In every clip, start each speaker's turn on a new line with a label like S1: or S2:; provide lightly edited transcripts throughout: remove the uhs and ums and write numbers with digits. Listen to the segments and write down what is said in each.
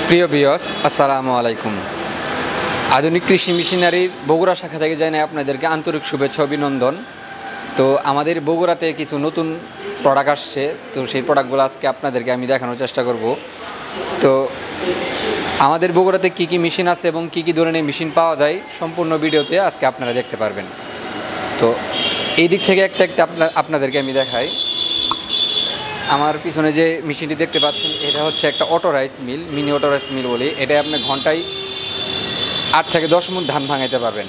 S1: প্রিয় ভিউয়ার্স, আসসালামু আলাইকুম। আধুনিক কৃষি মেশিনারির বগুড়া শাখা থেকে জানাই আপনাদেরকে আন্তরিক শুভেচ্ছা অভিনন্দন। তো আমাদের বগুড়াতে কিছু নতুন প্রোডাক্ট আসছে, তো সেই প্রোডাক্টগুলো আজকে আপনাদেরকে আমি দেখানোর চেষ্টা করব। তো আমাদের বগুড়াতে কী কী মেশিন আছে এবং কী কী ধরনের মেশিন পাওয়া যায় সম্পূর্ণ ভিডিওতে আজকে আপনারা দেখতে পারবেন। তো এই দিক থেকে একটা আপনাদেরকে আমি দেখাই। আমার পিছনে যে মেশিনটি দেখতে পাচ্ছেন এটা হচ্ছে একটা auto rice mill, mini auto rice mill বলি। এটা আপনি ঘন্টায় 8 থেকে 10 মণ ধান ভাঙাইতে পারবেন।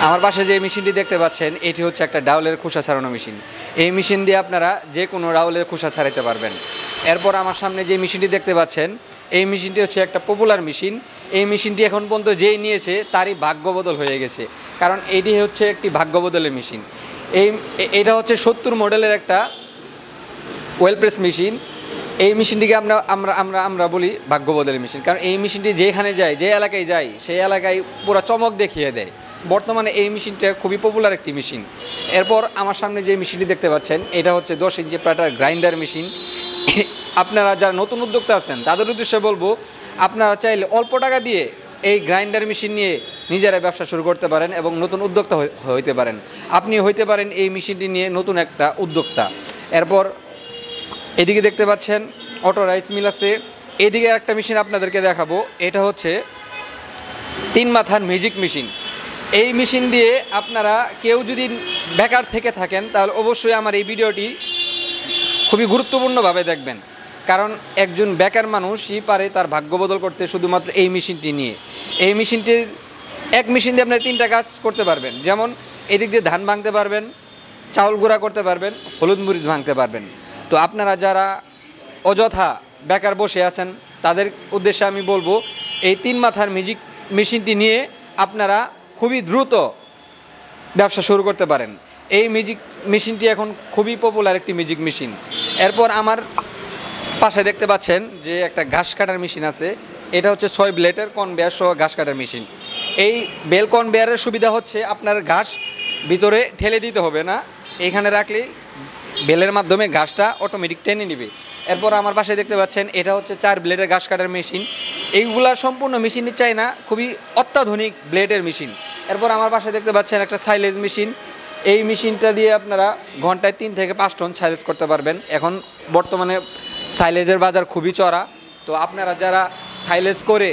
S1: আমার পাশে যে মেশিনটি দেখতে পাচ্ছেন এটি হচ্ছে একটা ডাউলের খোসা ছাড়ানো মেশিন। এই মেশিন দিয়ে আপনারা যে কোনো ডাউলের খোসা ছাড়াইতে পারবেন। এরপর আমার সামনে যে মেশিনটি দেখতে পাচ্ছেন এই মেশিনটি হচ্ছে একটা পপুলার মেশিন। এই মেশিনটি এখন পর্যন্ত যেই নিয়েছে তারই ভাগ্যবদল হয়ে গেছে, কারণ এটি হচ্ছে একটি ভাগ্যবদলের মেশিন। এটা হচ্ছে 70 মডেলের একটা ওয়েল প্রেস মেশিন। এই মেশিনটিকে আমরা বলি ভাগ্যবদলের মেশিন, কারণ এই মেশিনটি যেখানে যায়, যে এলাকায় যায়, সেই এলাকায় পুরো চমক দেখিয়ে দেয়। বর্তমানে এই মেশিনটা খুবই পপুলার একটি মেশিন। এরপর আমার সামনে যে মেশিনটি দেখতে পাচ্ছেন এটা হচ্ছে 10 ইঞ্চি প্যাটার গ্রাইন্ডার মেশিন। আপনারা যারা নতুন উদ্যোক্তা আছেন তাদের উদ্দেশ্যে বলবো, আপনারা চাইলে অল্প টাকা দিয়ে এই গ্রাইন্ডার মেশিন নিয়ে নিজেরা ব্যবসা শুরু করতে পারেন এবং নতুন উদ্যোক্তা হইতে পারেন। আপনি হইতে পারেন এই মেশিনটি নিয়ে নতুন একটা উদ্যোক্তা। এরপর এদিকে দেখতে পাচ্ছেন অটো রাইস মিল আছে। এদিকে একটা মেশিন আপনাদেরকে দেখাবো, এটা হচ্ছে 3 মাথার ম্যাজিক মেশিন। এই মেশিন দিয়ে আপনারা কেউ যদি বেকার থেকে থাকেন তাহলে অবশ্যই আমার এই ভিডিওটি খুবই গুরুত্বপূর্ণভাবে দেখবেন, কারণ একজন বেকার মানুষই পারে তার ভাগ্য বদল করতে শুধুমাত্র এই মেশিনটি নিয়ে। এই মেশিনটির এক মেশিন দিয়ে আপনারা 3টা কাজ করতে পারবেন, যেমন এদিক দিয়ে ধান ভাঙতে পারবেন, চাউল গুঁড়া করতে পারবেন, হলুদ মরিচ ভাঙতে পারবেন। তো আপনারা যারা অযথা বেকার বসে আছেন তাদের উদ্দেশ্যে আমি বলবো, এই 3 মাথার ম্যাজিক মেশিনটি নিয়ে আপনারা খুবই দ্রুত ব্যবসা শুরু করতে পারেন। এই ম্যাজিক মেশিনটি এখন খুবই পপুলার একটি ম্যাজিক মেশিন। এরপর আমার পাশে দেখতে পাচ্ছেন যে একটা ঘাস কাটার মেশিন আছে। এটা হচ্ছে 6 ব্লেডের কনভেয়ার সহ ঘাস কাটার মেশিন। এই বেল কনভেয়ারের সুবিধা হচ্ছে আপনার ঘাস ভিতরে ঠেলে দিতে হবে না, এখানে রাখলেই বেলের মাধ্যমে ঘাসটা অটোমেটিক টেনে নেবে। এরপর আমার পাশে দেখতে পাচ্ছেন এটা হচ্ছে 4 ব্লেডের ঘাস কাটার মেশিন। এইগুলা সম্পূর্ণ মেশিনই চাই না, খুবই অত্যাধুনিক ব্লেডের মেশিন। এরপর আমার পাশে দেখতে পাচ্ছেন একটা সাইলেজ মেশিন। এই মেশিনটা দিয়ে আপনারা ঘন্টায় 3 থেকে 5 টন সাইলেজ করতে পারবেন। এখন বর্তমানে সাইলেজের বাজার খুবই চড়া। তো আপনারা যারা সাইলেজ করে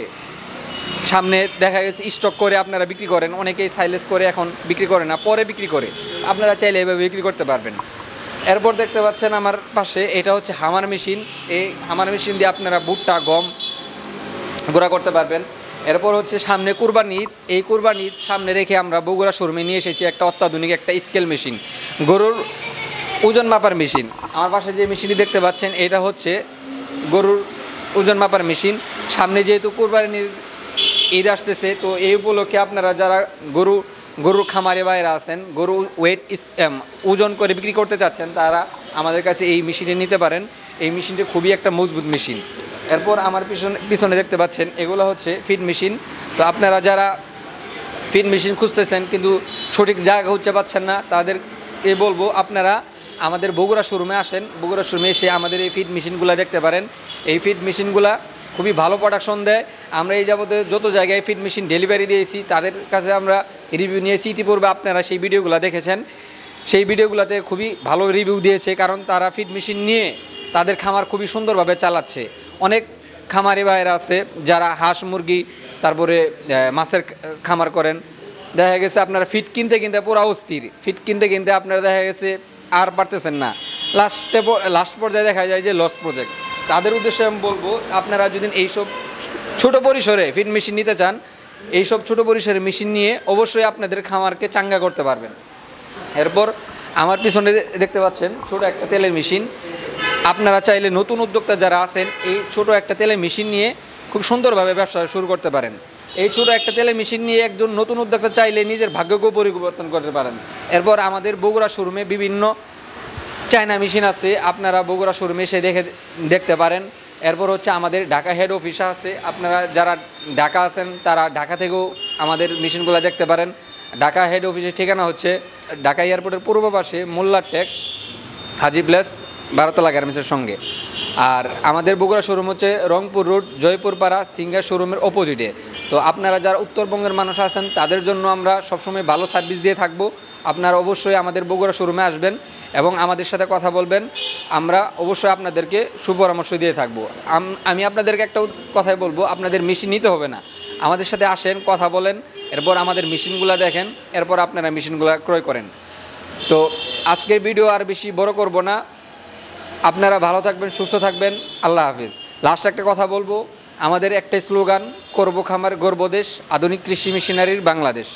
S1: সামনে দেখা গেছে স্টক করে আপনারা বিক্রি করেন, অনেকেই সাইলেজ করে এখন বিক্রি করে না, পরে বিক্রি করে, আপনারা চাইলে এভাবে বিক্রি করতে পারবেন। এরপর দেখতে পাচ্ছেন আমার পাশে এটা হচ্ছে হামার মেশিন। এই হামার মেশিন দিয়ে আপনারা ভুট্টা, গম গুঁড়া করতে পারবেন। এরপর হচ্ছে সামনে কুরবানি ঈদ। এই কুরবানি ঈদ সামনে রেখে আমরা বগুড়া শোরুমে নিয়ে এসেছি একটা অত্যাধুনিক একটা স্কেল মেশিন, গরুর ওজন মাপার মেশিন। আমার পাশে যে মেশিনটি দেখতে পাচ্ছেন এটা হচ্ছে গরুর ওজন মাপার মেশিন। সামনে যেহেতু কুরবানির ঈদ আসতেছে, তো এই উপলক্ষে আপনারা যারা গরুর খামারে বাইরে আছেন, গরু ওজন করে বিক্রি করতে চাচ্ছেন, তারা আমাদের কাছে এই মেশিনটি নিতে পারেন। এই মেশিনটি খুবই একটা মজবুত মেশিন। এরপর আমার পিছনে দেখতে পাচ্ছেন এগুলো হচ্ছে ফিড মেশিন। তো আপনারা যারা ফিড মেশিন খুঁজতেছেন কিন্তু সঠিক জায়গা খুঁজতে পাচ্ছেন না, তাদের বলবো আপনারা আমাদের বগুড়া শোরুমে আসেন। বগুড়া শোরুমে এসে আমাদের এই ফিড মেশিনগুলো দেখতে পারেন। এই ফিড মেশিনগুলা খুবই ভালো প্রোডাকশন দেয়। আমরা এই যাবতে যত জায়গায় ফিড মেশিন ডেলিভারি দিয়েছি তাদের কাছে আমরা রিভিউ নিয়েছি। ইতিপূর্বে আপনারা সেই ভিডিওগুলো দেখেছেন, সেই ভিডিওগুলোতে খুবই ভালো রিভিউ দিয়েছে, কারণ তারা ফিড মেশিন নিয়ে তাদের খামার খুবই সুন্দরভাবে চালাচ্ছে। অনেক খামারি ভাইয়েরা আছে যারা হাঁস মুরগি তারপরে মাছের খামার করেন, দেখা গেছে আপনারা ফিড কিনতে কিনতে পুরো অস্থির, ফিড কিনতে কিনতে আপনারা দেখা গেছে আর পারতেছেন না, লাস্ট পর্যায়ে দেখা যায় যে লস প্রজেক্ট। তাদের উদ্দেশ্যে আমি বলবো, আপনারা যদি এইসব ছোট পরিসরে ফিড মেশিন নিতে চান, এইসব ছোট পরিসরে মেশিন নিয়ে অবশ্যই আপনাদের খামারকে চাঙ্গা করতে পারবেন। এরপর আমার পিছনে দেখতে পাচ্ছেন ছোট একটা তেলের মেশিন। আপনারা চাইলে নতুন উদ্যোক্তা যারা আছেন এই ছোট একটা তেলের মেশিন নিয়ে খুব সুন্দরভাবে ব্যবসা শুরু করতে পারেন। এই ছোট একটা তেলের মেশিন নিয়ে একজন নতুন উদ্যোক্তা চাইলে নিজের ভাগ্যকেও পরিবর্তন করতে পারেন। এরপর আমাদের বগুড়া শোরুমে বিভিন্ন চায়না মেশিন আছে, আপনারা বগুড়া শোরুমে এসে দেখতে পারেন। এরপর হচ্ছে আমাদের ঢাকা হেড অফিস আছে, আপনারা যারা ঢাকা আছেন তারা ঢাকা থেকেও আমাদের মেশিনগুলো দেখতে পারেন। ঢাকা হেড অফিসের ঠিকানা হচ্ছে ঢাকা এয়ারপোর্টের পূর্ব পাশে মোল্লার টেক, হাজি প্লেস, 12তলা গার্মেন্টসের সঙ্গে। আর আমাদের বগুড়া শোরুম হচ্ছে রংপুর রোড জয়পুরপাড়া সিঙ্গার শোরুমের অপোজিটে। তো আপনারা যারা উত্তরবঙ্গের মানুষ আছেন তাদের জন্য আমরা সবসময় ভালো সার্ভিস দিয়ে থাকবো। আপনারা অবশ্যই আমাদের বগুড়া শোরুমে আসবেন এবং আমাদের সাথে কথা বলবেন। আমরা অবশ্যই আপনাদেরকে সুপরামর্শ দিয়ে থাকবো। আমি আপনাদেরকে একটা কথাই বলবো, আপনাদের মেশিন নিতে হবে না, আমাদের সাথে আসেন, কথা বলেন, এরপর আমাদের মেশিনগুলো দেখেন, এরপর আপনারা মেশিনগুলো ক্রয় করেন। তো আজকের ভিডিও আর বেশি বড় করব না। আপনারা ভালো থাকবেন, সুস্থ থাকবেন। আল্লাহ হাফিজ। লাস্ট একটা কথা বলবো, আমাদের একটাই স্লোগান, করব খামার গর্ব দেশ, আধুনিক কৃষি মেশিনারির বাংলাদেশ।